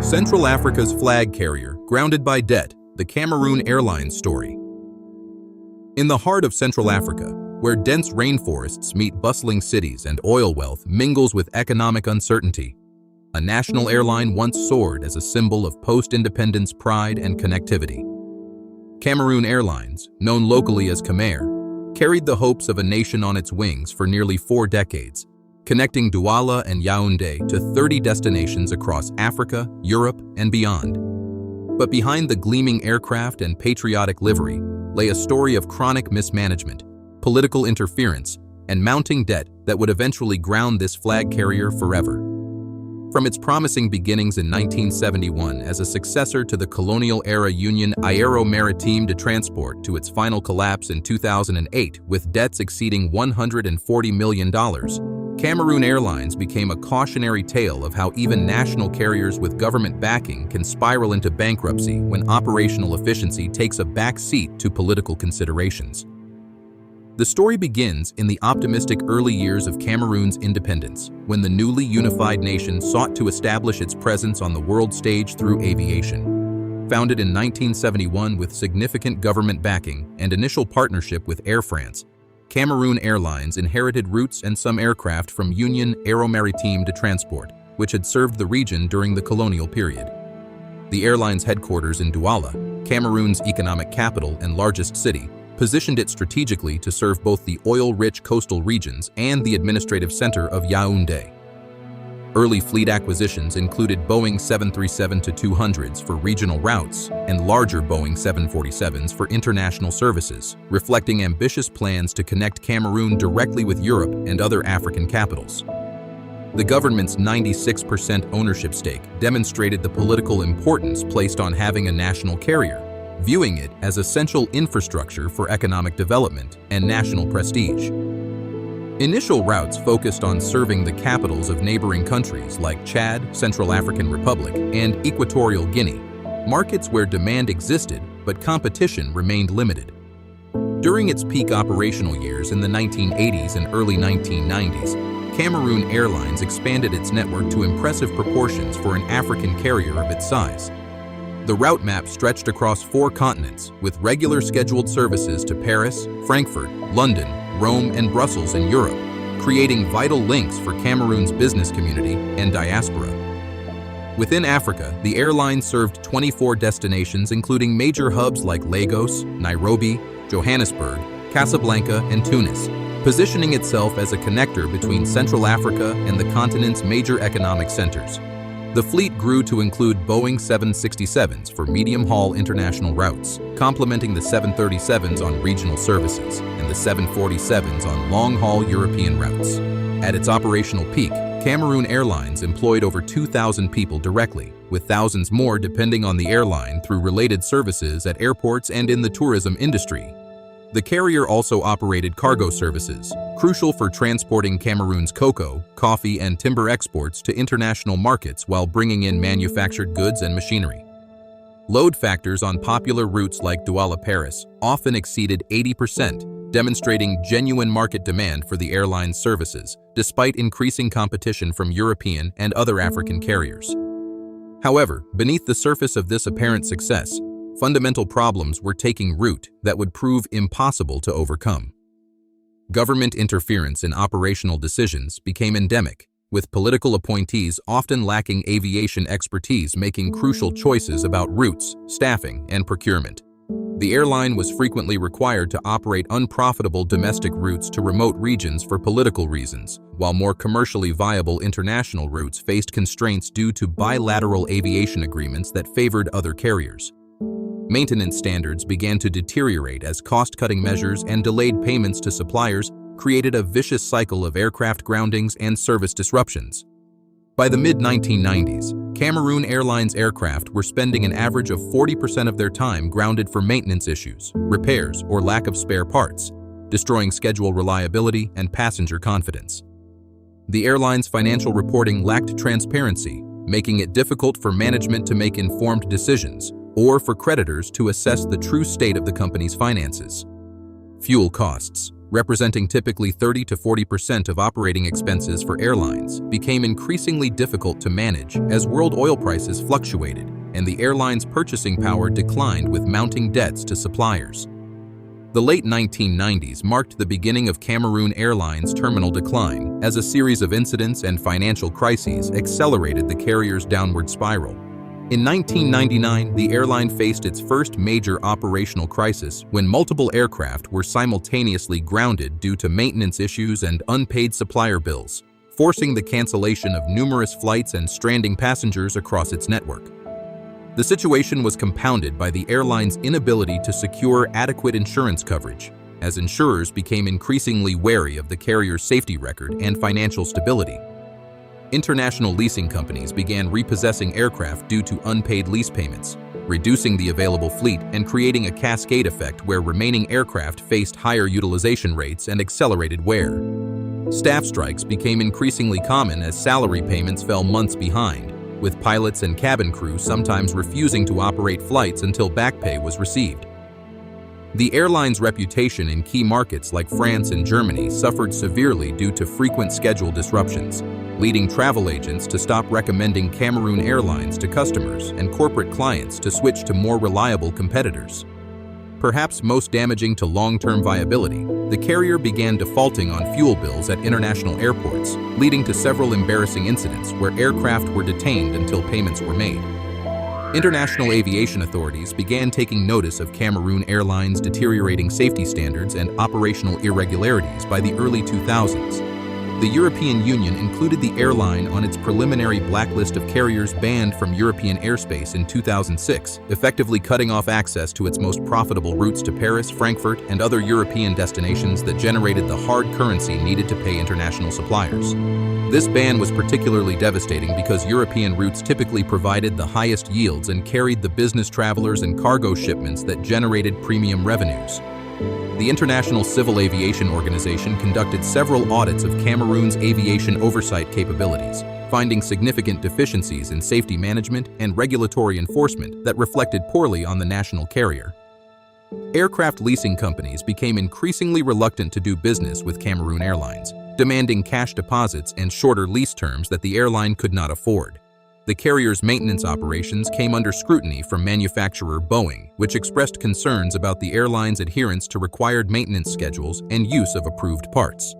Central Africa's flag carrier, grounded by debt, the Cameroon Airlines story. In the heart of Central Africa, where dense rainforests meet bustling cities and oil wealth mingles with economic uncertainty, a national airline once soared as a symbol of post-independence pride and connectivity. Cameroon Airlines, known locally as Khmer, carried the hopes of a nation on its wings for nearly 4 decades, connecting Douala and Yaoundé to 30 destinations across Africa, Europe, and beyond. But behind the gleaming aircraft and patriotic livery lay a story of chronic mismanagement, political interference, and mounting debt that would eventually ground this flag carrier forever. From its promising beginnings in 1971 as a successor to the colonial-era Union Aéro-Maritime de Transport to its final collapse in 2008 with debts exceeding $140 million, Cameroon Airlines became a cautionary tale of how even national carriers with government backing can spiral into bankruptcy when operational efficiency takes a back seat to political considerations. The story begins in the optimistic early years of Cameroon's independence, when the newly unified nation sought to establish its presence on the world stage through aviation. Founded in 1971 with significant government backing and initial partnership with Air France, Cameroon Airlines inherited routes and some aircraft from Union Aéro-Maritime de Transport, which had served the region during the colonial period. The airline's headquarters in Douala, Cameroon's economic capital and largest city, positioned it strategically to serve both the oil-rich coastal regions and the administrative center of Yaoundé. Early fleet acquisitions included Boeing 737-200s for regional routes and larger Boeing 747s for international services, reflecting ambitious plans to connect Cameroon directly with Europe and other African capitals. The government's 96% ownership stake demonstrated the political importance placed on having a national carrier, viewing it as essential infrastructure for economic development and national prestige. Initial routes focused on serving the capitals of neighboring countries like Chad, Central African Republic, and Equatorial Guinea, markets where demand existed but competition remained limited. During its peak operational years in the 1980s and early 1990s, Cameroon Airlines expanded its network to impressive proportions for an African carrier of its size. The route map stretched across 4 continents, with regular scheduled services to Paris, Frankfurt, London, Rome, and Brussels in Europe, creating vital links for Cameroon's business community and diaspora. Within Africa, the airline served 24 destinations including major hubs like Lagos, Nairobi, Johannesburg, Casablanca, and Tunis, positioning itself as a connector between Central Africa and the continent's major economic centers. The fleet grew to include Boeing 767s for medium-haul international routes, complementing the 737s on regional services and the 747s on long-haul European routes. At its operational peak, Cameroon Airlines employed over 2,000 people directly, with thousands more depending on the airline through related services at airports and in the tourism industry. The carrier also operated cargo services, crucial for transporting Cameroon's cocoa, coffee, and timber exports to international markets while bringing in manufactured goods and machinery. Load factors on popular routes like Douala-Paris often exceeded 80%, demonstrating genuine market demand for the airline's services, despite increasing competition from European and other African carriers. However, beneath the surface of this apparent success, fundamental problems were taking root that would prove impossible to overcome. Government interference in operational decisions became endemic, with political appointees often lacking aviation expertise making crucial choices about routes, staffing, and procurement. The airline was frequently required to operate unprofitable domestic routes to remote regions for political reasons, while more commercially viable international routes faced constraints due to bilateral aviation agreements that favored other carriers. Maintenance standards began to deteriorate as cost-cutting measures and delayed payments to suppliers created a vicious cycle of aircraft groundings and service disruptions. By the mid-1990s, Cameroon Airlines aircraft were spending an average of 40% of their time grounded for maintenance issues, repairs, or lack of spare parts, destroying schedule reliability and passenger confidence. The airline's financial reporting lacked transparency, making it difficult for management to make informed decisions, or for creditors to assess the true state of the company's finances. Fuel costs, representing typically 30 to 40% of operating expenses for airlines, became increasingly difficult to manage as world oil prices fluctuated and the airline's purchasing power declined with mounting debts to suppliers. The late 1990s marked the beginning of Cameroon Airlines' terminal decline as a series of incidents and financial crises accelerated the carrier's downward spiral. In 1999, the airline faced its first major operational crisis when multiple aircraft were simultaneously grounded due to maintenance issues and unpaid supplier bills, forcing the cancellation of numerous flights and stranding passengers across its network. The situation was compounded by the airline's inability to secure adequate insurance coverage, as insurers became increasingly wary of the carrier's safety record and financial stability. International leasing companies began repossessing aircraft due to unpaid lease payments, reducing the available fleet and creating a cascade effect where remaining aircraft faced higher utilization rates and accelerated wear. Staff strikes became increasingly common as salary payments fell months behind, with pilots and cabin crew sometimes refusing to operate flights until back pay was received. The airline's reputation in key markets like France and Germany suffered severely due to frequent schedule disruptions, leading travel agents to stop recommending Cameroon Airlines to customers and corporate clients to switch to more reliable competitors. Perhaps most damaging to long-term viability, the carrier began defaulting on fuel bills at international airports, leading to several embarrassing incidents where aircraft were detained until payments were made. International aviation authorities began taking notice of Cameroon Airlines' deteriorating safety standards and operational irregularities by the early 2000s. The European Union included the airline on its preliminary blacklist of carriers banned from European airspace in 2006, effectively cutting off access to its most profitable routes to Paris, Frankfurt, and other European destinations that generated the hard currency needed to pay international suppliers. This ban was particularly devastating because European routes typically provided the highest yields and carried the business travelers and cargo shipments that generated premium revenues. The International Civil Aviation Organization conducted several audits of Cameroon's aviation oversight capabilities, finding significant deficiencies in safety management and regulatory enforcement that reflected poorly on the national carrier. Aircraft leasing companies became increasingly reluctant to do business with Cameroon Airlines, demanding cash deposits and shorter lease terms that the airline could not afford. The carrier's maintenance operations came under scrutiny from manufacturer Boeing, which expressed concerns about the airline's adherence to required maintenance schedules and use of approved parts.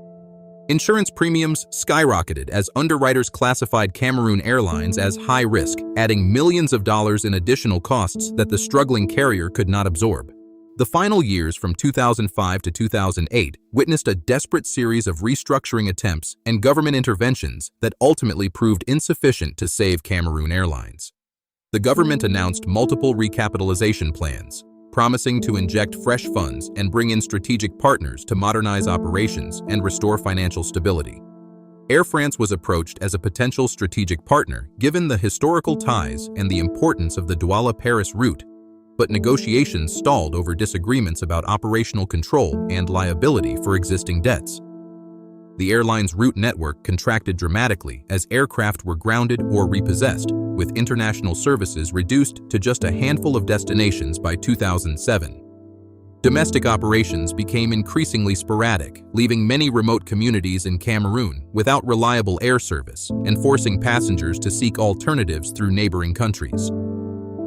Insurance premiums skyrocketed as underwriters classified Cameroon Airlines as high risk, adding millions of dollars in additional costs that the struggling carrier could not absorb. The final years from 2005 to 2008 witnessed a desperate series of restructuring attempts and government interventions that ultimately proved insufficient to save Cameroon Airlines. The government announced multiple recapitalization plans, promising to inject fresh funds and bring in strategic partners to modernize operations and restore financial stability. Air France was approached as a potential strategic partner given the historical ties and the importance of the Douala-Paris route, but negotiations stalled over disagreements about operational control and liability for existing debts. The airline's route network contracted dramatically as aircraft were grounded or repossessed, with international services reduced to just a handful of destinations by 2007. Domestic operations became increasingly sporadic, leaving many remote communities in Cameroon without reliable air service and forcing passengers to seek alternatives through neighboring countries.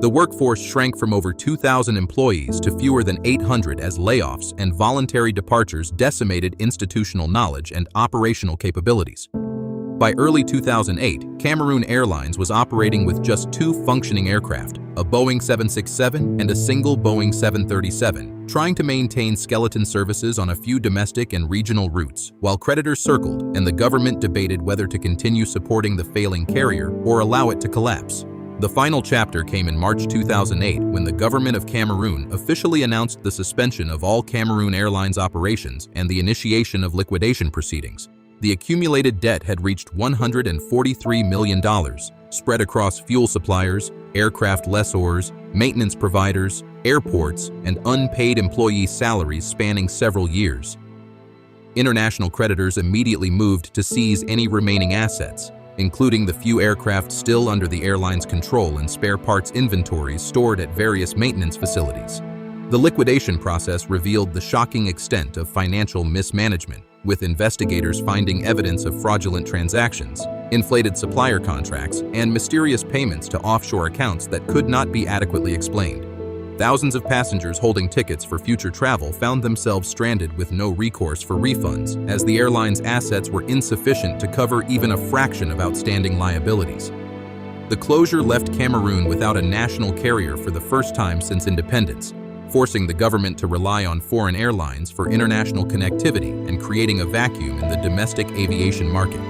The workforce shrank from over 2,000 employees to fewer than 800 as layoffs and voluntary departures decimated institutional knowledge and operational capabilities. By early 2008, Cameroon Airlines was operating with just 2 functioning aircraft, a Boeing 767 and a single Boeing 737, trying to maintain skeleton services on a few domestic and regional routes, while creditors circled and the government debated whether to continue supporting the failing carrier or allow it to collapse. The final chapter came in March 2008 when the government of Cameroon officially announced the suspension of all Cameroon Airlines operations and the initiation of liquidation proceedings. The accumulated debt had reached $143 million, spread across fuel suppliers, aircraft lessors, maintenance providers, airports, and unpaid employee salaries spanning several years. International creditors immediately moved to seize any remaining assets, including the few aircraft still under the airline's control and spare parts inventories stored at various maintenance facilities. The liquidation process revealed the shocking extent of financial mismanagement, with investigators finding evidence of fraudulent transactions, inflated supplier contracts, and mysterious payments to offshore accounts that could not be adequately explained. Thousands of passengers holding tickets for future travel found themselves stranded with no recourse for refunds, as the airline's assets were insufficient to cover even a fraction of outstanding liabilities. The closure left Cameroon without a national carrier for the first time since independence, forcing the government to rely on foreign airlines for international connectivity and creating a vacuum in the domestic aviation market.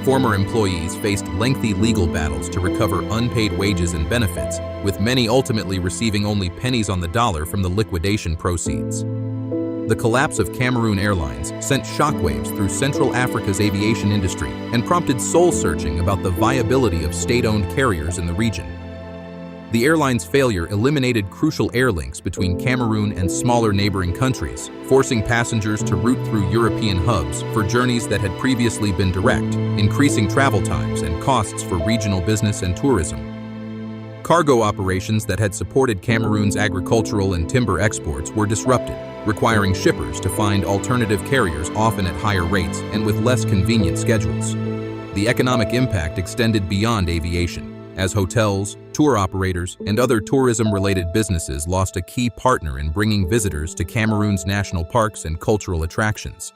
Former employees faced lengthy legal battles to recover unpaid wages and benefits, with many ultimately receiving only pennies on the dollar from the liquidation proceeds. The collapse of Cameroon Airlines sent shockwaves through Central Africa's aviation industry and prompted soul-searching about the viability of state-owned carriers in the region. The airline's failure eliminated crucial air links between Cameroon and smaller neighboring countries, forcing passengers to route through European hubs for journeys that had previously been direct, increasing travel times and costs for regional business and tourism. Cargo operations that had supported Cameroon's agricultural and timber exports were disrupted, requiring shippers to find alternative carriers often at higher rates and with less convenient schedules. The economic impact extended beyond aviation, as hotels, tour operators, and other tourism-related businesses lost a key partner in bringing visitors to Cameroon's national parks and cultural attractions.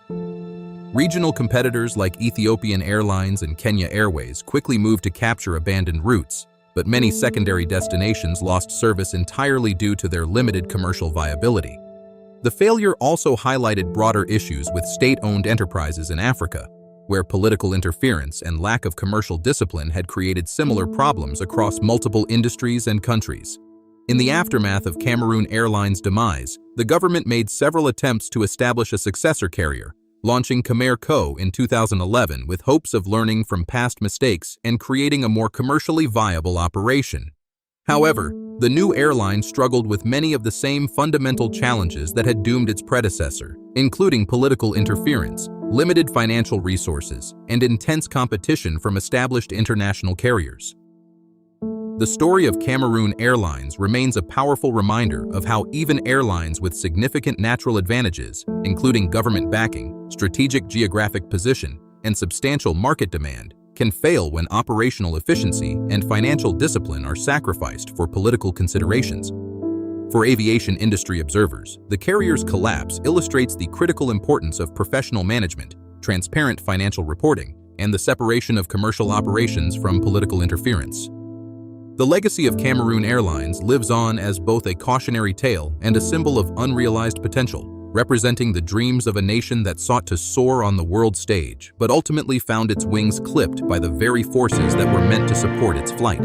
Regional competitors like Ethiopian Airlines and Kenya Airways quickly moved to capture abandoned routes, but many secondary destinations lost service entirely due to their limited commercial viability. The failure also highlighted broader issues with state-owned enterprises in Africa, where political interference and lack of commercial discipline had created similar problems across multiple industries and countries. In the aftermath of Cameroon Airlines' demise, the government made several attempts to establish a successor carrier, launching Cameroon Co. in 2011 with hopes of learning from past mistakes and creating a more commercially viable operation. However, the new airline struggled with many of the same fundamental challenges that had doomed its predecessor, including political interference, limited financial resources, and intense competition from established international carriers. The story of Cameroon Airlines remains a powerful reminder of how even airlines with significant natural advantages, including government backing, strategic geographic position, and substantial market demand, can fail when operational efficiency and financial discipline are sacrificed for political considerations. For aviation industry observers, the carrier's collapse illustrates the critical importance of professional management, transparent financial reporting, and the separation of commercial operations from political interference. The legacy of Cameroon Airlines lives on as both a cautionary tale and a symbol of unrealized potential, representing the dreams of a nation that sought to soar on the world stage, but ultimately found its wings clipped by the very forces that were meant to support its flight.